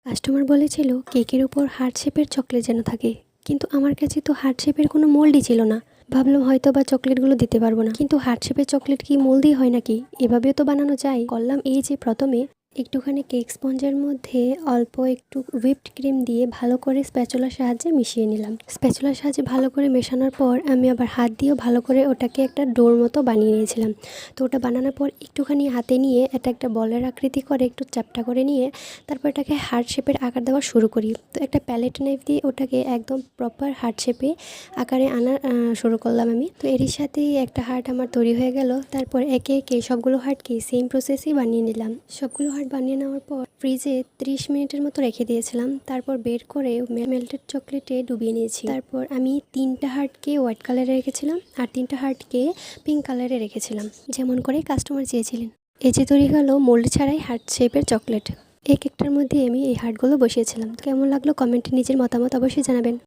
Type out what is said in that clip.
Customer বলেছিল কেকের উপর হার্ট শেপের চকলেট যেন থাকে, কিন্তু আমার কাছে তো হার্ট শেপের কোনো মোল্ডই ছিল না। ভাবলাম হয়তো বা চকলেটগুলো দিতে পারবো না, কিন্তু হার্ট শেপের চকলেট কি মোল্ডই হয় নাকি? এভাবেও তো বানানো যায়। করলাম এই যে প্রথমে একটুখানি কেক স্পঞ্জের মধ্যে অল্প একটু হুইপড ক্রিম দিয়ে ভালো করে স্প্যাচুলার সাহায্যে মিশিয়ে নিলাম। স্প্যাচুলার সাহায্যে ভালো করে মেশানোর পর আমি আবার হাত দিয়েও ভালো করে ওটাকে একটা ডোর মতো বানিয়ে নিয়েছিলাম। তো ওটা বানানোর পর একটুখানি হাতে নিয়ে এটা একটা বলের আকৃতি করে একটু চ্যাপ্টা করে নিয়ে তারপর এটাকে হার্ট শেপের আকার দেওয়া শুরু করি। তো একটা প্যালেট নাইফ দিয়ে ওটাকে একদম প্রপার হার্ট শেপে আকারে আনা শুরু করলাম আমি। তো এরই সাথেই একটা হার্ট আমার তৈরি হয়ে গেল। তারপর একে একে সবগুলো হার্টকে সেম প্রসেসেই বানিয়ে নিলাম। সবগুলো হার্ট বানিয়ে নেওয়ার পর ফ্রিজে 30 মিনিটের মতো রেখে দিয়েছিলাম। তারপর বের করে মেল্টেড চকলেটে ডুবিয়ে নিয়েছি। তারপর আমি 3টা হার্টকে হোয়াইট কালারে রেখেছিলাম আর 3টা হার্টকে পিঙ্ক কালারে রেখেছিলাম, যেমন করে কাস্টমার চেয়েছিলেন। এই যে তৈরি হলো মোল্ড ছাড়াই হার্ট শেপের চকলেট। এই কেকটার মধ্যে আমি এই হার্টগুলো বসিয়েছিলাম। কেমন লাগলো কমেন্টে নিজের মতামত অবশ্যই জানাবেন।